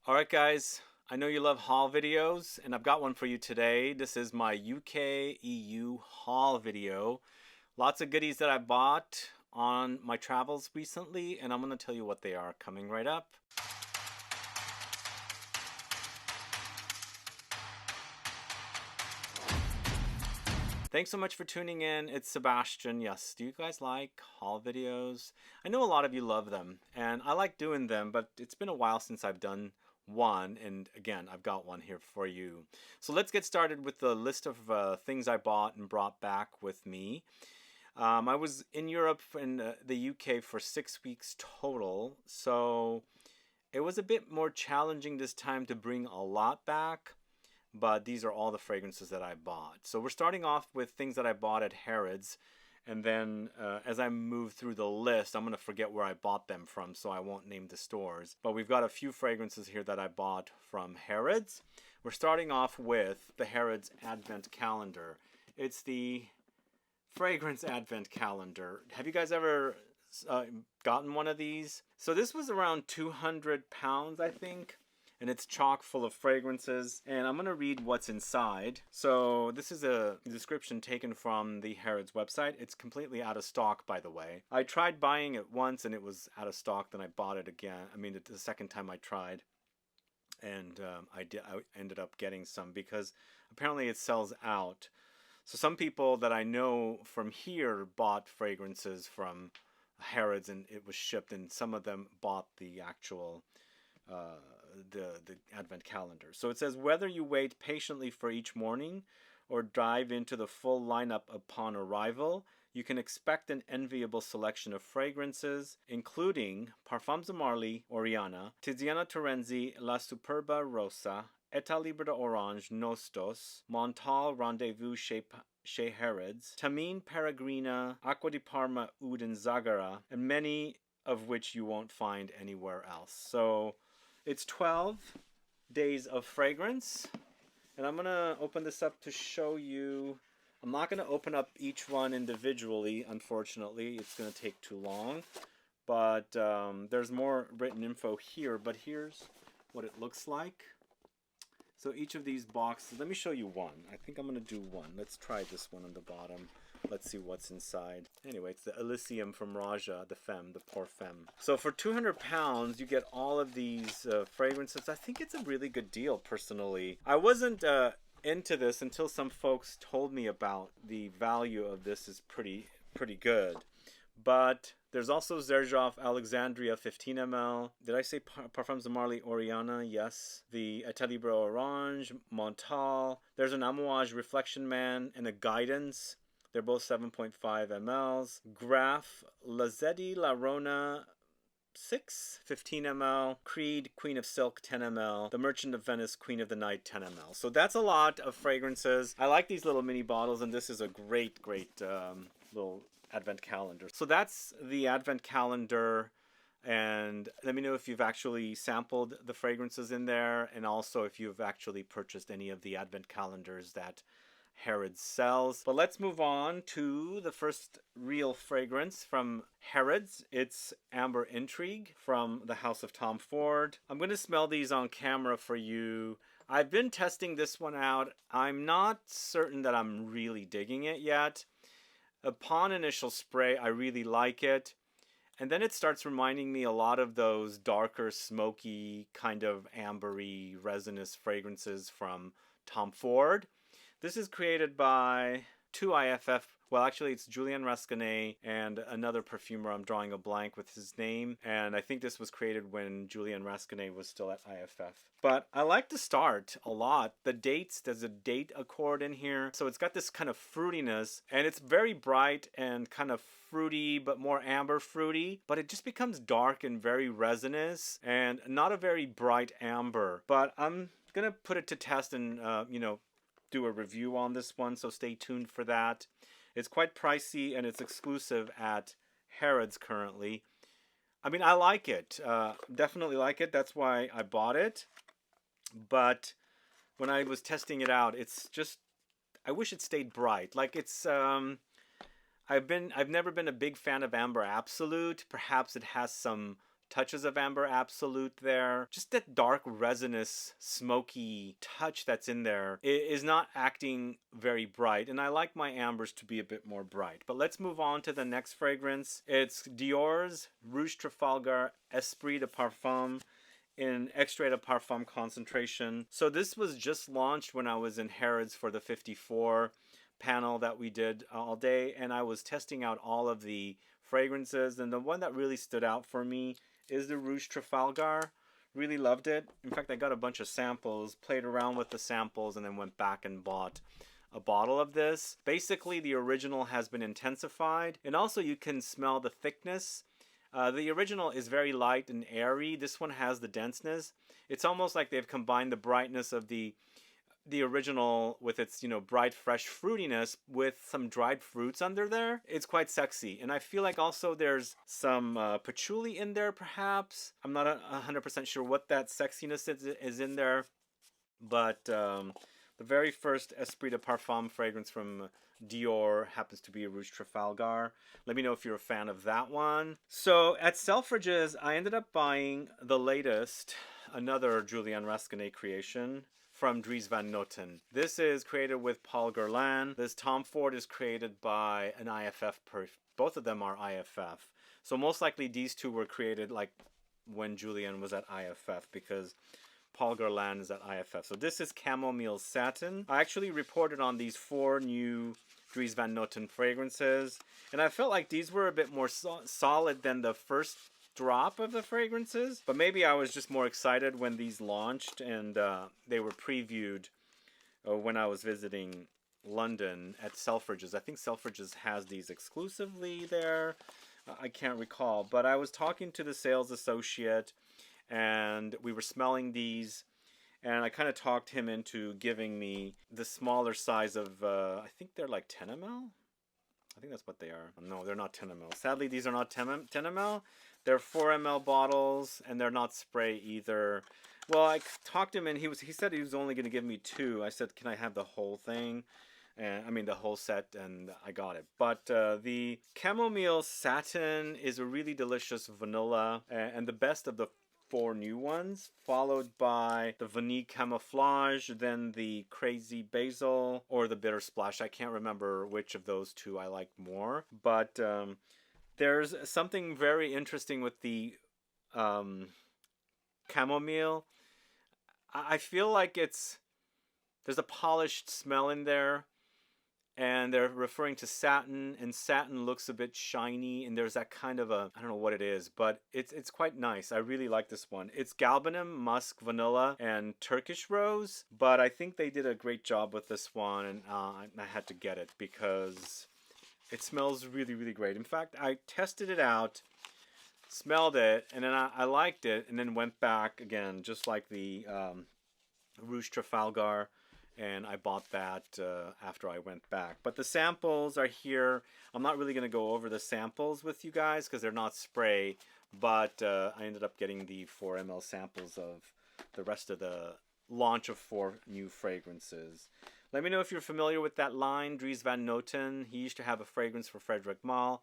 Alright guys, I know you love haul videos and I've got one for you today. This is my UK EU haul video. Lots of goodies that I bought on my travels recently and I'm going to tell you what they are coming right up. Thanks so much for tuning in. It's Sebastian. Yes, do you guys like haul videos? I know a lot of you love them and I like doing them, but it's been a while since I've done one, and again I've got one here for you. So let's get started with the list of things I bought and brought back with me. I was in Europe and the UK for 6 weeks total, so it was a bit more challenging this time to bring a lot back, but these are all the fragrances that I bought. So we're starting off with things that I bought at Harrods. And then as I move through the list, I'm going to forget where I bought them from, so I won't name the stores. But we've got a few fragrances here that I bought from Harrods. We're starting off with the Harrods Advent Calendar. It's the fragrance Advent Calendar. Have you guys ever gotten one of these? So this was around 200 pounds, I think. And it's chock full of fragrances, and I'm going to read what's inside. So this is a description taken from the Harrods website. It's completely out of stock, by the way. I tried buying it once and it was out of stock, then I bought it again. I mean, the second time I tried, and I ended up getting some because apparently it sells out. So some people that I know from here bought fragrances from Harrods and it was shipped, and some of them bought the actual the Advent Calendar. So it says, whether you wait patiently for each morning or dive into the full lineup upon arrival, you can expect an enviable selection of fragrances, including Parfums de Marly Oriana, Tiziana Terenzi, La Superba Rosa, Etat Libre D'Orange Nostos, Montal Rendezvous chez Harrods, Tamine Peregrina, Acqua di Parma Oud and Zagara, and many of which you won't find anywhere else. So it's 12 days of fragrance, and I'm going to open this up to show you. I'm not going to open up each one individually, unfortunately. It's going to take too long, but there's more written info here, but here's what it looks like. So each of these boxes, let me show you one. I think I'm going to do one. Let's try this one on the bottom. Let's see what's inside. Anyway, it's the Elysium from ROUGE, the Femme, the Parfum. So for 200 pounds, you get all of these fragrances. I think it's a really good deal, personally. I wasn't into this until some folks told me about the value of this is pretty good. But there's also Xerjoff Alexandria 15 ml. Did I say Parfums de Marly Oriana? Yes. The Etat Libre D'Orange, Montal. There's an Amouage Reflection Man and a Guidance. They're both 7.5 mls. Graf Lazzetti La Rona 6, 15 ml. Creed Queen of Silk 10 ml. The Merchant of Venice Queen of the Night 10 ml. So that's a lot of fragrances. I like these little mini bottles, and this is a great little Advent calendar. So that's the Advent calendar, and let me know if you've actually sampled the fragrances in there, and also if you've actually purchased any of the Advent calendars that Harrods sells. But let's move on to the first real fragrance from Harrods. It's Amber Intrigue from the House of Tom Ford. I'm going to smell these on camera for you. I've been testing this one out. I'm not certain that I'm really digging it yet. Upon initial spray, I really like it. And then it starts reminding me a lot of those darker, smoky, kind of ambery, resinous fragrances from Tom Ford. This is created by two IFF. Well, actually, it's Julien Rasquinet and another perfumer. I'm drawing a blank with his name. And I think this was created when Julien Rasquinet was still at IFF. But I like the start a lot. The dates, there's a date accord in here. So it's got this kind of fruitiness. And it's very bright and kind of fruity, but more amber fruity. But it just becomes dark and very resinous and not a very bright amber. But I'm going to put it to test and, do a review on this one, so stay tuned for that. It's quite pricey and it's exclusive at Harrods currently. I mean, I like it. Definitely like it. That's why I bought it. But when I was testing it out, it's just, I wish it stayed bright. Like it's I've never been a big fan of Amber Absolute. Perhaps it has some touches of Amber Absolute there. Just that dark resinous smoky touch that's in there is not acting very bright, and I like my ambers to be a bit more bright. But let's move on to the next fragrance. It's Dior's Rouge Trafalgar Esprit de Parfum in Extrait de Parfum concentration. So this was just launched when I was in Harrods for the 54 panel that we did all day, and I was testing out all of the fragrances, and the one that really stood out for me is the Rouge Trafalgar. Really loved it. In fact, I got a bunch of samples, played around with the samples, and then went back and bought a bottle of this. Basically, the original has been intensified, and also you can smell the thickness. The original is very light and airy. This one has the denseness. It's almost like they've combined the brightness of the original with its, you know, bright, fresh fruitiness with some dried fruits under there. It's quite sexy. And I feel like also there's some patchouli in there, perhaps. I'm not 100% sure what that sexiness is in there. But the very first Esprit de Parfum fragrance from Dior happens to be a Rouge Trafalgar. Let me know if you're a fan of that one. So at Selfridges, I ended up buying the latest, another Julien Rasquinet creation from DRIES Van Noten. This is created with Paul Guerlain. This Tom Ford is created by an IFF both of them are IFF. So most likely these two were created like when Julien was at IFF, because Paul Guerlain is at IFF. So this is Chamomille Satin. I actually reported on these 4 new DRIES Van Noten fragrances, and I felt like these were a bit more solid than the first drop of the fragrances, but maybe I was just more excited when these launched, and they were previewed when I was visiting London at Selfridges. I think Selfridges has these exclusively there. I can't recall, but I was talking to the sales associate, and we were smelling these, and I kind of talked him into giving me the smaller size of, I think they're like 10 ml? I think that's what they are. No, they're not 10 ml. Sadly, these are not 10 ml. They're 4 ml bottles, and they're not spray either. Well, I talked to him, and he said he was only going to give me 2. I said, can I have the whole thing? And I mean, the whole set, and I got it. But the Chamomille Satin is a really delicious vanilla, and the best of the 4 new ones, followed by the Vanille Camouflage, then the Crazy Basil, or the Bitter Splash. I can't remember which of those 2 I liked more, but there's something very interesting with the chamomile. I feel like there's a polished smell in there, and they're referring to satin, and satin looks a bit shiny, and there's that kind of I don't know what it is, but it's quite nice. I really like this one. It's Galbanum, Musk, Vanilla, and Turkish Rose, but I think they did a great job with this one, and I had to get it because it smells really, really great. In fact, I tested it out, smelled it, and then I liked it, and then went back again, just like the Rouge Trafalgar, and I bought that after I went back. But the samples are here. I'm not really going to go over the samples with you guys because they're not spray, but I ended up getting the 4 ml samples of the rest of the launch of 4 new fragrances. Let me know if you're familiar with that line, DRIES Van Noten. He used to have a fragrance for Frederic Malle,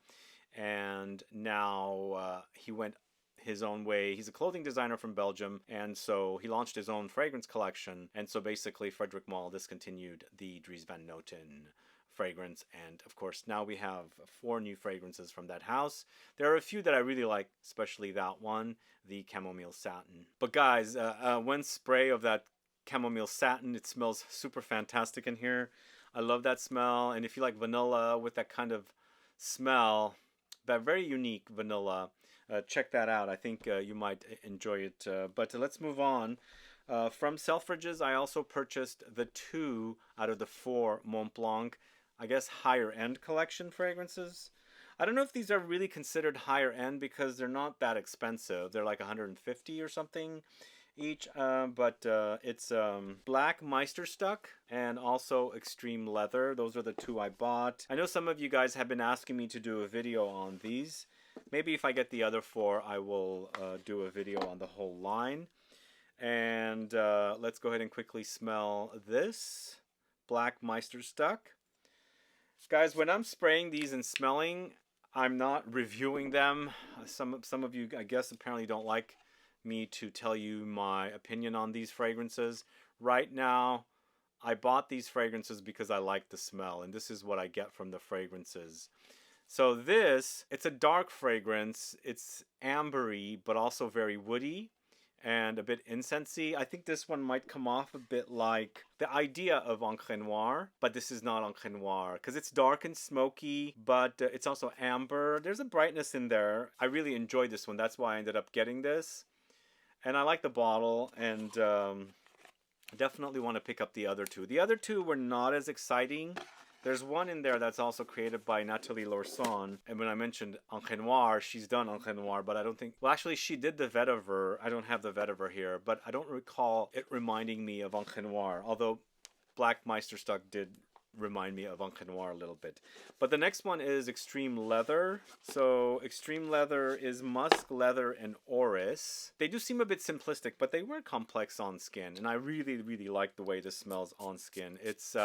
and now he went his own way. He's a clothing designer from Belgium, and so he launched his own fragrance collection, and so basically Frederic Malle discontinued the DRIES Van Noten fragrance, and of course now we have 4 new fragrances from that house. There are a few that I really like, especially that one, the Chamomille Satin. But guys, one spray of that Chamomille Satin, it smells super fantastic in here. I love that smell, and if you like vanilla with that kind of smell, that very unique vanilla, check that out. I think you might enjoy it. But let's move on. From Selfridges, I also purchased the 2 out of the 4 Mont Blanc, I guess, higher-end collection fragrances. I don't know if these are really considered higher-end because they're not that expensive. They're like 150 or something each, but it's Black Meisterstuck and also Extreme Leather. Those are the 2 I bought. I know some of you guys have been asking me to do a video on these. Maybe if I get the other 4, I will do a video on the whole line. And let's go ahead and quickly smell this Black Meisterstuck. Guys, when I'm spraying these and smelling, I'm not reviewing them. Some of you, I guess, apparently don't like me to tell you my opinion on these fragrances. Right now, I bought these fragrances because I like the smell, and this is what I get from the fragrances. So this, it's a dark fragrance. It's ambery, but also very woody and a bit incensey. I think this one might come off a bit like the idea of Encre Noire, but this is not Encre Noire because it's dark and smoky, but it's also amber. There's a brightness in there. I really enjoyed this one. That's why I ended up getting this. And I like the bottle, and definitely want to pick up the other two. The other two were not as exciting. There's one in there that's also created by Nathalie Lorson. And when I mentioned Encre Noire, she's done Encre Noire, but I don't think... Well, actually, she did the Vetiver. I don't have the Vetiver here, but I don't recall it reminding me of Encre Noire, although Black Meisterstuck did remind me of Encre Noire a little bit. But the next one is Extreme Leather. So Extreme Leather is Musk, Leather, and Orris. They do seem a bit simplistic, but they were complex on skin, and I really, really like the way this smells on skin. It's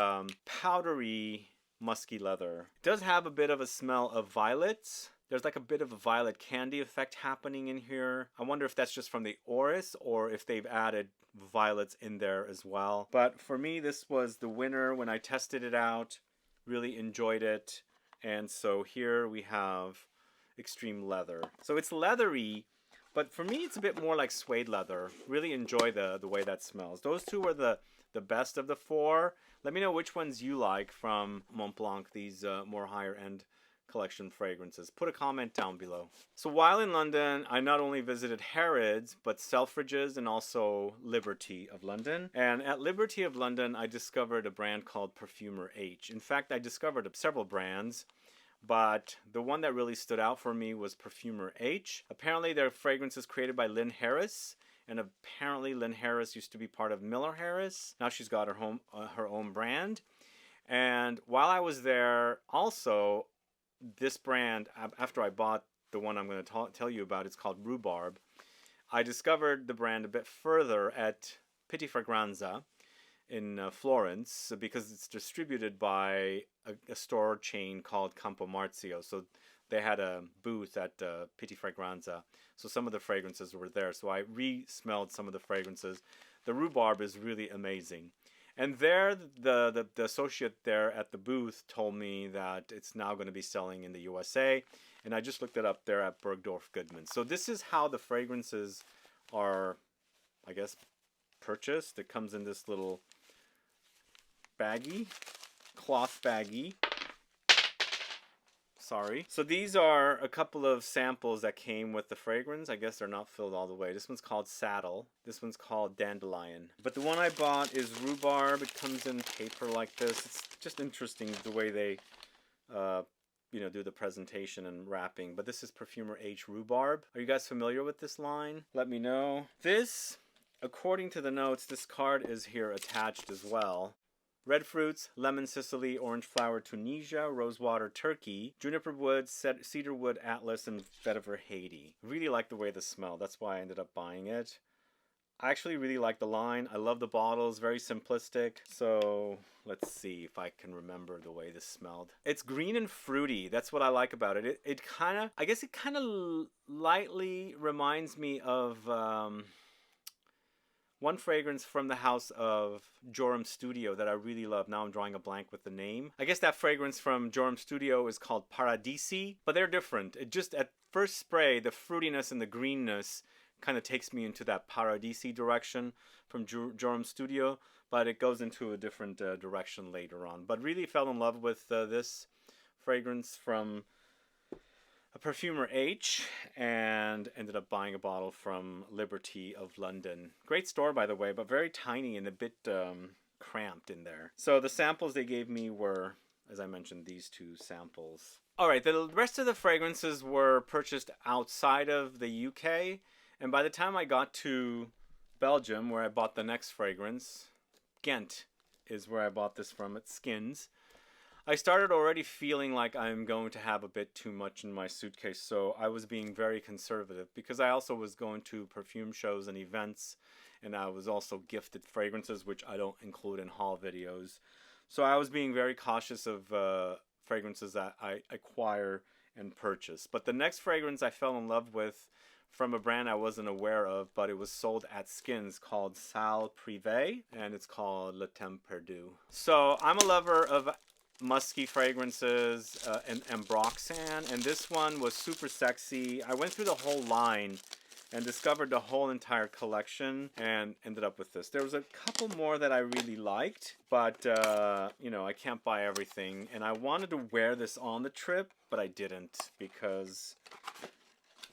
powdery, musky leather. It does have a bit of a smell of violets. There's like a bit of a violet candy effect happening in here. I wonder if that's just from the Orris or if they've added violets in there as well. But for me, this was the winner when I tested it out. Really enjoyed it. And so here we have Extreme Leather. So it's leathery, but for me, it's a bit more like suede leather. Really enjoy the way that smells. Those two are the best of the four. Let me know which ones you like from Montblanc, these more higher end collection fragrances. Put a comment down below. So while in London, I not only visited Harrods, but Selfridges and also Liberty of London. And at Liberty of London, I discovered a brand called Perfumer H. In fact, I discovered several brands, but the one that really stood out for me was Perfumer H. Apparently, their fragrance is created by Lynn Harris. And apparently, Lynn Harris used to be part of Miller Harris. Now she's got her own brand. And while I was there, also, this brand, after I bought the one I'm going to tell you about, it's called Rhubarb. I discovered the brand a bit further at Pitti Fragranza in Florence because it's distributed by a store chain called Campo Marzio. So they had a booth at Pitti Fragranza. So some of the fragrances were there. So I re-smelled some of the fragrances. The Rhubarb is really amazing. And there, the associate there at the booth told me that it's now going to be selling in the USA. And I just looked it up there at Bergdorf Goodman. So this is how the fragrances are, I guess, purchased. It comes in this little baggie, cloth baggie. Sorry. So these are a couple of samples that came with the fragrance. I guess they're not filled all the way. This one's called Saddle. This one's called Dandelion. But the one I bought is Rhubarb. It comes in paper like this. It's just interesting the way they, do the presentation and wrapping. But this is Perfumer H Rhubarb. Are you guys familiar with this line? Let me know. This, according to the notes, this card is here attached as well. Red fruits, lemon Sicily, orange flower Tunisia, rosewater Turkey, juniper wood, cedar wood Atlas, and vetiver Haiti. Really like the way this smelled. That's why I ended up buying it. I actually really like the line. I love the bottles. Very simplistic. So let's see if I can remember the way this smelled. It's green and fruity. That's what I like about it. It kind of, I guess it kind of lightly reminds me of one fragrance from the house of Joram Studio that I really love. Now I'm drawing a blank with the name. I guess that fragrance from Joram Studio is called Paradisi, but they're different. It just, at first spray, the fruitiness and the greenness kind of takes me into that Paradisi direction from Joram Studio, but it goes into a different direction later on. But really fell in love with this fragrance from a Perfumer H and ended up buying a bottle from Liberty of London. Great store, by the way, but very tiny and a bit cramped in there. So the samples they gave me were, as I mentioned, these two samples. All right, the rest of the fragrances were purchased outside of the UK, and by the time I got to Belgium, where I bought the next fragrance, Ghent is where I bought this from at Skins. I started already feeling like I'm going to have a bit too much in my suitcase, so I was being very conservative because I also was going to perfume shows and events, and I was also gifted fragrances, which I don't include in haul videos. So I was being very cautious of fragrances that I acquire and purchase. But the next fragrance I fell in love with from a brand I wasn't aware of, but it was sold at Skins, called Salle Privé, and it's called Le Temps Perdu. So I'm a lover of musky fragrances and Ambroxan, and this one was super sexy. I went through the whole line and discovered the whole entire collection and ended up with this. There was a couple more that I really liked, but you know, I can't buy everything, and I wanted to wear this on the trip, but I didn't because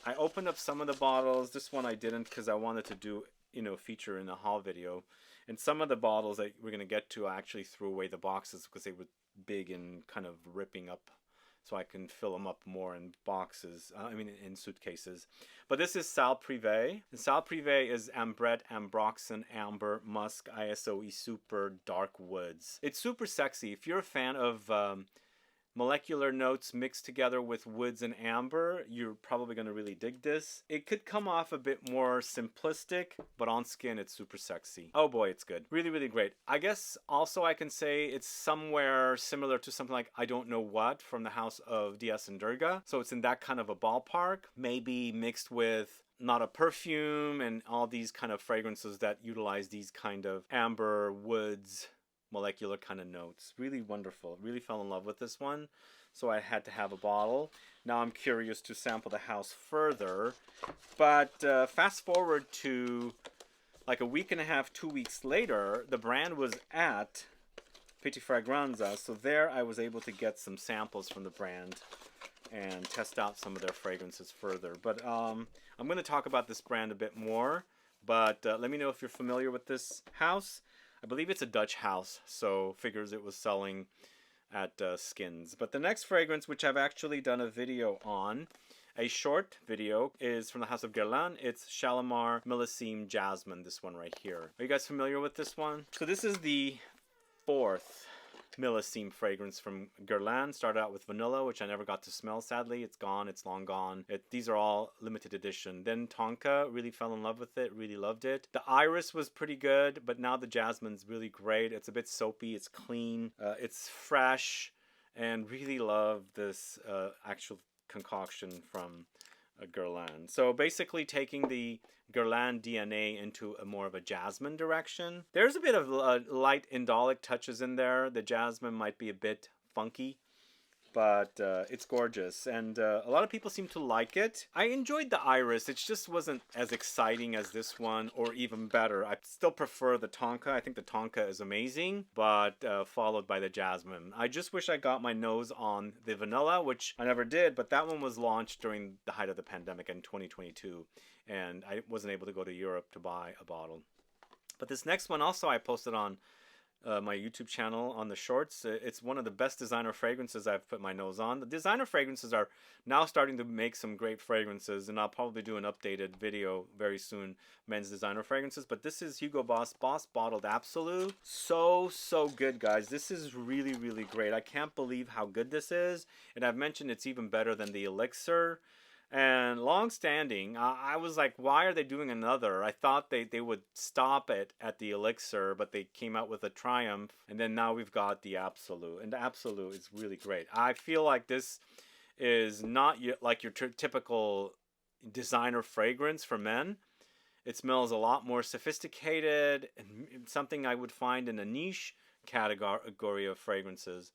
I opened up some of the bottles. This one I didn't because I wanted to do, you know, feature in a haul video. And some of the bottles that we're going to get to, I actually threw away the boxes because they were big and kind of ripping up, so I can fill them up more in boxes, in suitcases. But this is Salle Privé. And Salle Privé is Ambrette, Ambroxan, Amber, Musk, ISOE Super, Dark Woods. It's super sexy. If you're a fan of molecular notes mixed together with woods and amber, you're probably going to really dig this. It could come off a bit more simplistic, but on skin it's super sexy. Oh boy, it's good. Really, really great. I guess also I can say it's somewhere similar to something like I Don't Know What from the house of DIOR and Durga. So it's in that kind of a ballpark, maybe mixed with not a perfume and all these kind of fragrances that utilize these kind of amber, woods, molecular kind of notes. Really wonderful. Really fell in love with this one, so I had to have a bottle. Now I'm curious to sample the house further, but fast forward to like a week and a half, 2 weeks later, the brand was at Petit Fragranza, so there I was able to get some samples from the brand and test out some of their fragrances further. But I'm going to talk about this brand a bit more, but let me know if you're familiar with this house. I believe it's a Dutch house, so figures it was selling at Skins. But the next fragrance, which I've actually done a video on, a short video, is from the house of Guerlain. It's Shalimar Millésime Jasmine, this one right here. Are you guys familiar with this one? So this is the fourth Millésime fragrance from Guerlain. Started out with vanilla, which I never got to smell, sadly. It's gone. It's long gone. These are all limited edition. Then Tonka, really fell in love with it. Really loved it. The iris was pretty good, but now the jasmine's really great. It's a bit soapy. It's clean. It's fresh, and really love this actual concoction from Guerlain. So basically taking the Guerlain DNA into a more of a jasmine direction. There's a bit of light indolic touches in there. The jasmine might be a bit funky, but it's gorgeous, and a lot of people seem to like it. I enjoyed the iris. It just wasn't as exciting as this one, or even better. I still prefer the Tonka. I think the Tonka is amazing, but followed by the jasmine. I just wish I got my nose on the vanilla, which I never did, but that one was launched during the height of the pandemic in 2022, and I wasn't able to go to Europe to buy a bottle. But this next one also I posted on my YouTube channel on the shorts. It's one of the best designer fragrances I've put my nose on. The designer fragrances are now starting to make some great fragrances, and I'll probably do an updated video very soon, men's designer fragrances. But this is Hugo Boss Bottled Absolute. So good, guys. This is really, really great. I can't believe how good this is, and I've mentioned it's even better than the Elixir. And long standing, I was like, why are they doing another? I thought they would stop it at the Elixir, but they came out with a Triumph, and then now we've got the Absolute, and the Absolute is really great. I feel like this is not like your typical designer fragrance for men. It smells a lot more sophisticated, and something I would find in a niche category of fragrances.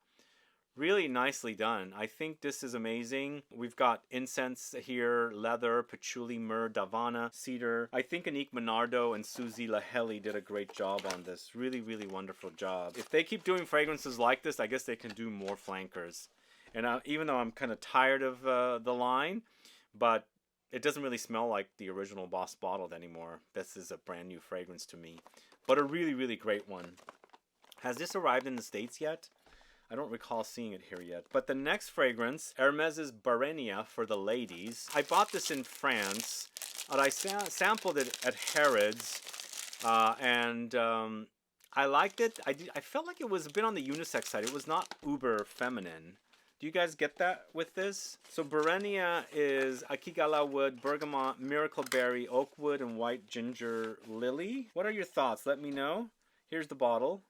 Really nicely done. I think this is amazing. We've got incense here, leather, patchouli, myrrh, davana, cedar. I think Anique Menardo and Suzy Laheli did a great job on this. Really, really wonderful job. If they keep doing fragrances like this, I guess they can do more flankers. And even though I'm kind of tired of the line, but it doesn't really smell like the original Boss Bottled anymore. This is a brand new fragrance to me, but a really, really great one. Has this arrived in the States yet? I don't recall seeing it here yet. But the next fragrance, Hermès's Barenia for the ladies. I bought this in France, but I sampled it at Harrods, and I liked it. I felt like it was a bit on the unisex side. It was not uber feminine. Do you guys get that with this? So Barenia is Akigala wood, bergamot, miracle berry, oak wood, and white ginger lily. What are your thoughts? Let me know. Here's the bottle.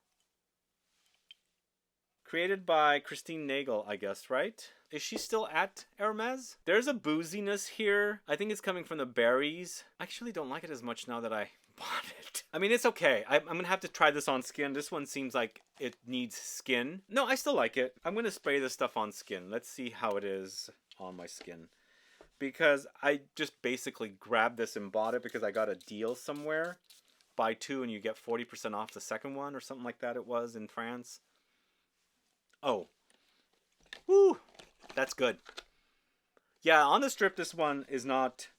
Created by Christine Nagel, I guess, right? Is she still at Hermes? There's a booziness here. I think it's coming from the berries. I actually don't like it as much now that I bought it. I mean, it's okay. I'm gonna have to try this on skin. This one seems like it needs skin. No, I still like it. I'm gonna spray this stuff on skin. Let's see how it is on my skin. Because I just basically grabbed this and bought it because I got a deal somewhere. Buy two and you get 40% off the second one or something like that it was in France. Oh. Woo! That's good. Yeah, on the strip this one is not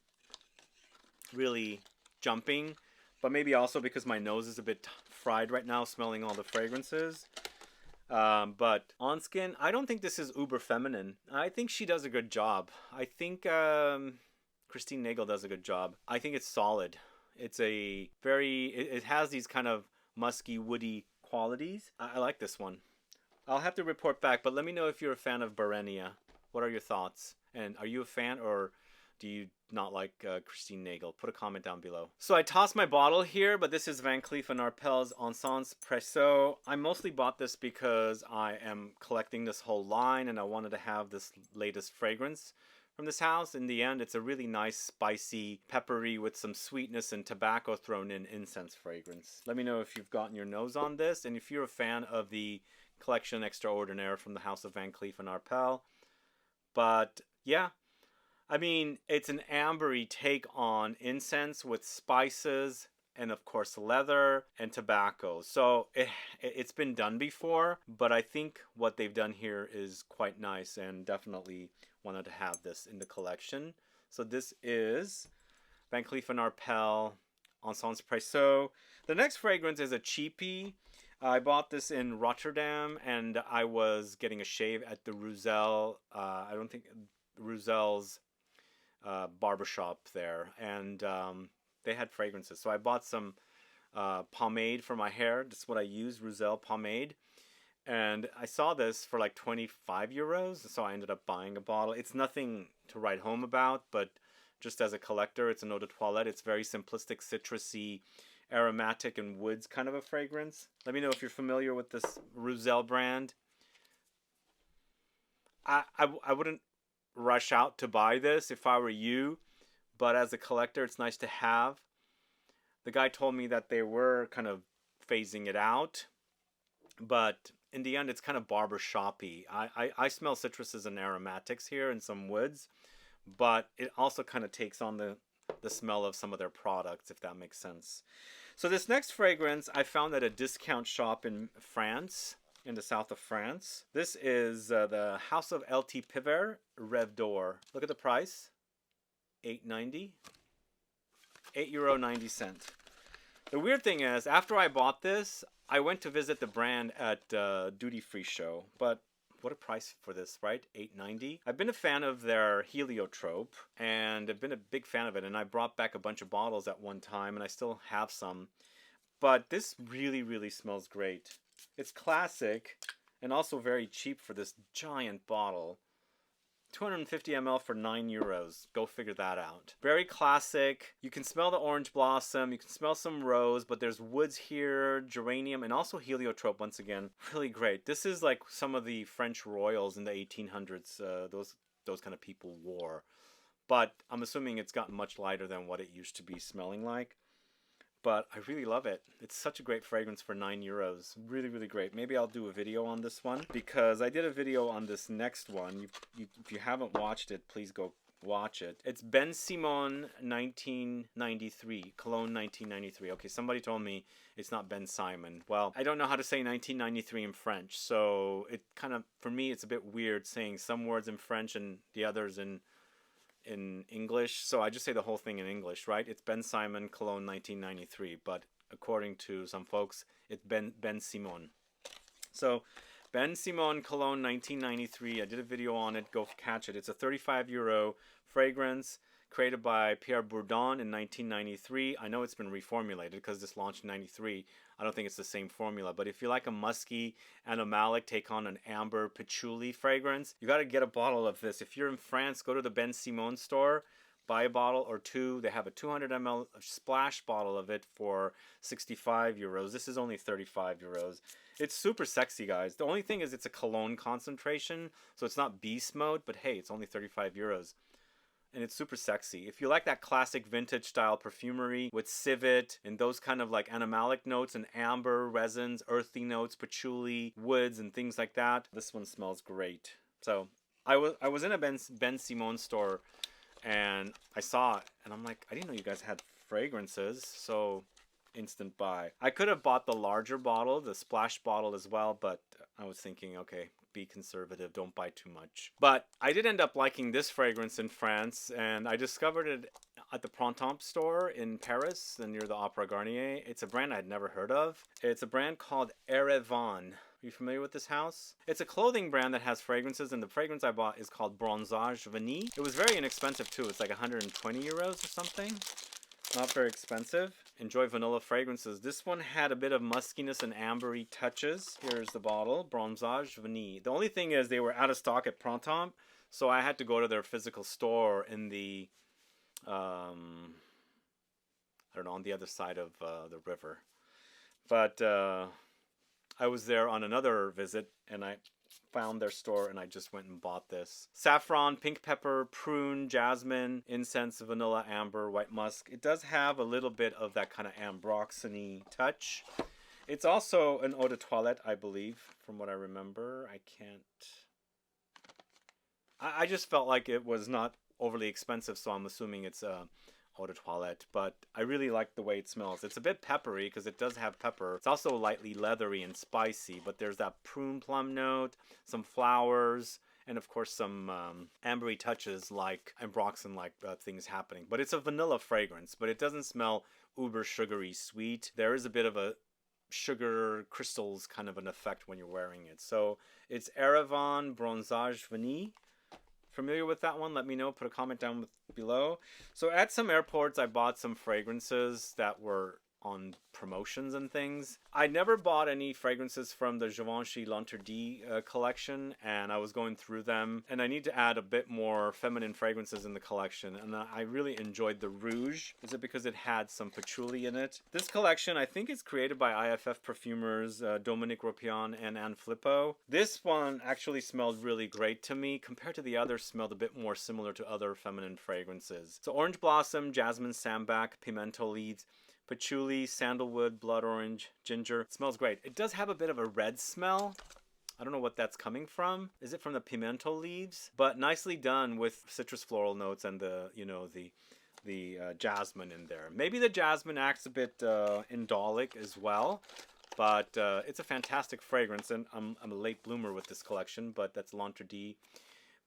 really jumping. But maybe also because my nose is a bit fried right now smelling all the fragrances. But on skin, I don't think this is uber feminine. I think she does a good job. I think Christine Nagel does a good job. I think it's solid. It's a very, it has these kind of musky, woody qualities. I like this one. I'll have to report back, but let me know if you're a fan of Barenia. What are your thoughts? And are you a fan or do you not like Christine Nagel? Put a comment down below. So I tossed my bottle here, but this is Van Cleef & Arpels Encens Presso. I mostly bought this because I am collecting this whole line and I wanted to have this latest fragrance from this house. In the end, it's a really nice, spicy, peppery with some sweetness and tobacco thrown in incense fragrance. Let me know if you've gotten your nose on this and if you're a fan of the collection Extraordinaire from the house of Van Cleef & Arpels. But yeah, I mean, it's an ambery take on incense with spices and of course leather and tobacco. So it's been done before, but I think what they've done here is quite nice and definitely wanted to have this in the collection. So this is Van Cleef & Arpels Encens Presso. The next fragrance is a cheapie. I bought this in Rotterdam and I was getting a shave at the Roussel, Roussel's barbershop there, and they had fragrances. So I bought some pomade for my hair. This is what I use, Roussel pomade. And I saw this for like 25 euros, so I ended up buying a bottle. It's nothing to write home about, but just as a collector, it's an eau de toilette. It's very simplistic, citrusy, aromatic, and woods kind of a fragrance. Let me know if you're familiar with this Roussel brand. I wouldn't rush out to buy this if I were you, but as a collector, it's nice to have. The guy told me that they were kind of phasing it out, but in the end, it's kind of barbershop-y. I smell citruses and aromatics here and some woods, but it also kind of takes on the smell of some of their products, if that makes sense. So this next fragrance I found at a discount shop in France, in the south of France. This is the House of LT Piver Rêve d'Or. Look at the price, €8.90, €8.90. The weird thing is, after I bought this, I went to visit the brand at Duty Free Show, but what a price for this, right? $8.90. I've been a fan of their heliotrope, and I've been a big fan of it, and I brought back a bunch of bottles at one time, and I still have some. But this really, really smells great. It's classic, and also very cheap for this giant bottle. 250 ml for €9. Go figure that out. Very classic. You can smell the orange blossom. You can smell some rose, but there's woods here, geranium, and also heliotrope once again. Really great. This is like some of the French royals in the 1800s. Those kind of people wore. But I'm assuming it's gotten much lighter than what it used to be smelling like. But I really love it. It's such a great fragrance for €9. Really, really great. Maybe I'll do a video on this one because I did a video on this next one. If you haven't watched it, please go watch it. It's Ben Simon 1993, Cologne 1993. Okay, somebody told me it's not Ben Simon. Well, I don't know how to say 1993 in French, so it kind of, for me, it's a bit weird saying some words in French and the others in English, so I just say the whole thing in English, right? It's Ben Simon Cologne 1993, but according to some folks, it's Ben Simon. So Ben Simon Cologne 1993, I did a video on it, go catch it. It's a €35 fragrance created by Pierre Bourdon in 1993. I know it's been reformulated because this launched in 93. I don't think it's the same formula, but if you like a musky animalic take on an amber patchouli fragrance, you got to get a bottle of this. If you're in France, go to the Ben Simon store, buy a bottle or two. They have a 200 ml splash bottle of it for 65 euros. This is only 35 euros. It's super sexy, guys. The only thing is it's a cologne concentration, so it's not beast mode, but hey, it's only 35 euros. And it's super sexy. If you like that classic vintage style perfumery with civet and those kind of like animalic notes and amber, resins, earthy notes, patchouli, woods, and things like that, this one smells great. So I was in a Ben Simon store and I saw it and I'm like, I didn't know you guys had fragrances. So instant buy. I could have bought the larger bottle, the splash bottle as well, but I was thinking, okay, be conservative, don't buy too much. But I did end up liking this fragrance in France, and I discovered it at the Printemps store in Paris near the Opera Garnier. It's a brand I had never heard of. It's a brand called Erevan. Are you familiar with this house? It's a clothing brand that has fragrances, and the fragrance I bought is called Bronzage Vanille. It was very inexpensive too. It's like 120 euros or something. Not very expensive. Enjoy vanilla fragrances. This one had a bit of muskiness and ambery touches. Here's the bottle, Bronzage Vanille. The only thing is they were out of stock at Printemps, so I had to go to their physical store in the, I don't know, on the other side of the river. But I was there on another visit, and I found their store and I just went and bought this. Saffron, pink pepper, prune, jasmine, incense, vanilla, amber, white musk. It does have a little bit of that kind of ambroxany touch. It's also an eau de toilette, I believe, from what I remember. I just felt like it was not overly expensive, so I'm assuming it's eau de toilette, but I really like the way it smells. It's a bit peppery because it does have pepper. It's also lightly leathery and spicy, but there's that prune plum note, some flowers, and of course some ambery touches like ambroxan-like things happening. But it's a vanilla fragrance, but it doesn't smell uber sugary sweet. There is a bit of a sugar crystals kind of an effect when you're wearing it. So it's Erevan Bronzage Vanille. Familiar with that one? Let me know. Put a comment down below. So at some airports, I bought some fragrances that were on promotions and things. I never bought any fragrances from the Givenchy L'Interdit collection, and I was going through them, and I need to add a bit more feminine fragrances in the collection, and I really enjoyed the Rouge. Is it because it had some patchouli in it? This collection, I think, is created by IFF perfumers Dominique Ropion and Anne Flippo. This one actually smelled really great to me. Compared to the others, smelled a bit more similar to other feminine fragrances. So orange blossom, jasmine sambac, pimento leaves, patchouli, sandalwood, blood orange, ginger. It smells great. It does have a bit of a red smell. I don't know what that's coming from. Is it from the pimento leaves? But nicely done with citrus floral notes and the, you know, the jasmine in there. Maybe the jasmine acts a bit indolic as well. But it's a fantastic fragrance, and I'm a late bloomer with this collection, but that's L'Interdit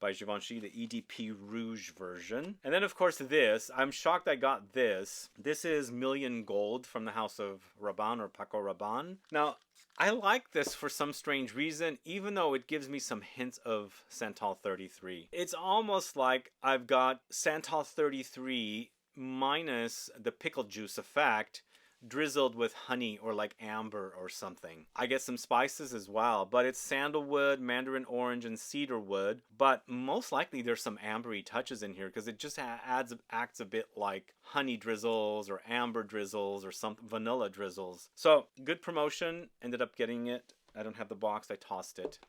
by Givenchy, the EDP Rouge version. And then, of course, this. I'm shocked I got this. This is Million Gold from the house of Rabanne or Paco Rabanne. Now, I like this for some strange reason, even though it gives me some hints of Santal 33. It's almost like I've got Santal 33 minus the pickle juice effect, drizzled with honey or like amber or something. I get some spices as well, but it's sandalwood, mandarin orange, and cedar wood. But most likely there's some ambery touches in here because it just acts a bit like honey drizzles or amber drizzles or some vanilla drizzles. So good promotion. Ended up getting it. I don't have the box. I tossed it.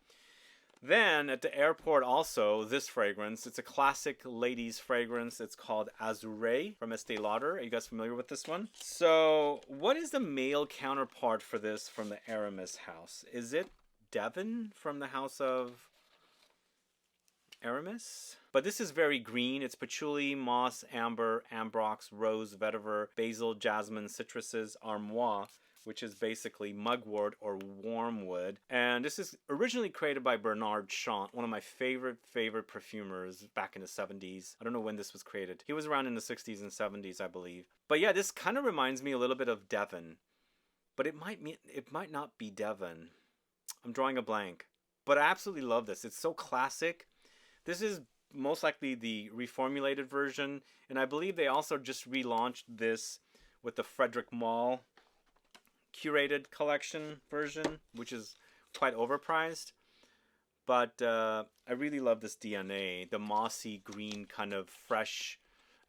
Then at the airport also, this fragrance. It's a classic ladies fragrance. It's called Azuré from Estée Lauder. Are you guys familiar with this one? So what is the male counterpart for this from the Aramis house? Is it Devon from the house of Aramis? But this is very green. It's patchouli, moss, amber, ambrox, rose, vetiver, basil, jasmine, citruses, armoire, which is basically mugwort or wormwood. And this is originally created by Bernard Chant, one of my favorite perfumers back in the 70s. I don't know when this was created. He was around in the 60s and 70s, I believe. But yeah, this kind of reminds me a little bit of Devon. But it might not be Devon. I'm drawing a blank. But I absolutely love this. It's so classic. This is most likely the reformulated version. And I believe they also just relaunched this with the Frederick Malle curated collection version, which is quite overpriced. But I really love this DNA, the mossy green kind of fresh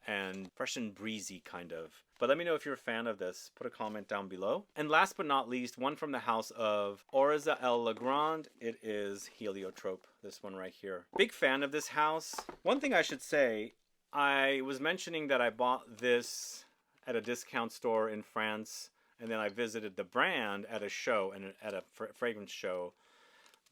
and fresh and breezy kind of. But let me know if you're a fan of this. Put a comment down below. And last but not least, one from the house of Orza El Legrand. It is Heliotrope, this one right here. Big fan of this house. One thing I should say, I was mentioning that I bought this at a discount store in France, and then I visited the brand at a show, and at a fragrance show.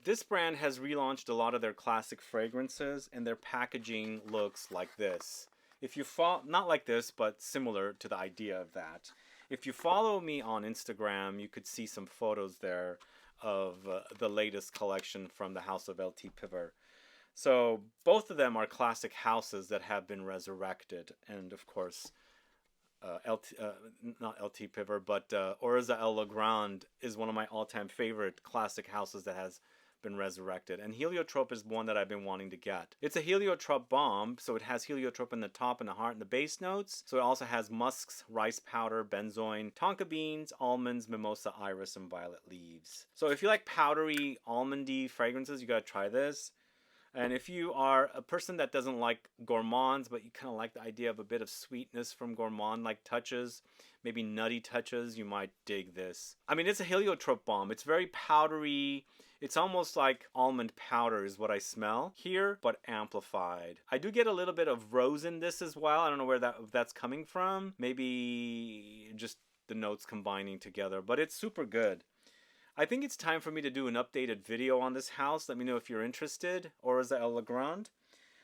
This brand has relaunched a lot of their classic fragrances, and their packaging looks like this. If you follow, not like this, but similar to the idea of that. If you follow me on Instagram, you could see some photos there of the latest collection from the house of LT Piver. So both of them are classic houses that have been resurrected, and of course, not LT Piver, but Orza El Legrand is one of my all-time favorite classic houses that has been resurrected, and Heliotrope is one that I've been wanting to get. It's a Heliotrope bomb, so it has Heliotrope in the top and the heart and the base notes. So it also has musks, rice powder, benzoin, tonka beans, almonds, mimosa, iris, and violet leaves. So if you like powdery, almondy fragrances, you gotta try this. And if you are a person that doesn't like gourmands, but you kind of like the idea of a bit of sweetness from gourmand, like touches, maybe nutty touches, you might dig this. I mean, it's a Heliotrope bomb. It's very powdery. It's almost like almond powder is what I smell here, but amplified. I do get a little bit of rose in this as well. I don't know where that's coming from. Maybe just the notes combining together, but it's super good. I think it's time for me to do an updated video on this house. Let me know if you're interested. Orza El Legrand.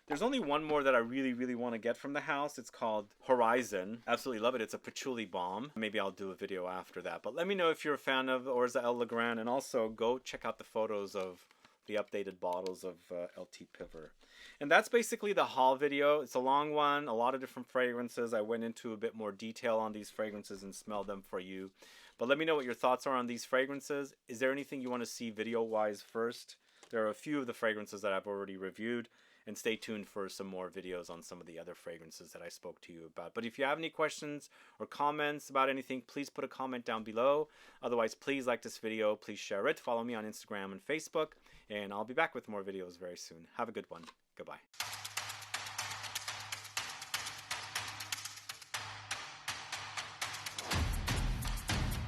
There's only one more that I really want to get from the house. It's called Horizon. Absolutely love it. It's a patchouli bomb. Maybe I'll do a video after that. But let me know if you're a fan of Orza El Legrand. And also go check out the photos of the updated bottles of LT Piver. And that's basically the haul video. It's a long one. A lot of different fragrances. I went into a bit more detail on these fragrances and smelled them for you. But let me know what your thoughts are on these fragrances. Is there anything you want to see video-wise first? There are a few of the fragrances that I've already reviewed. And stay tuned for some more videos on some of the other fragrances that I spoke to you about. But if you have any questions or comments about anything, please put a comment down below. Otherwise, please like this video. Please share it. Follow me on Instagram and Facebook. And I'll be back with more videos very soon. Have a good one. Goodbye.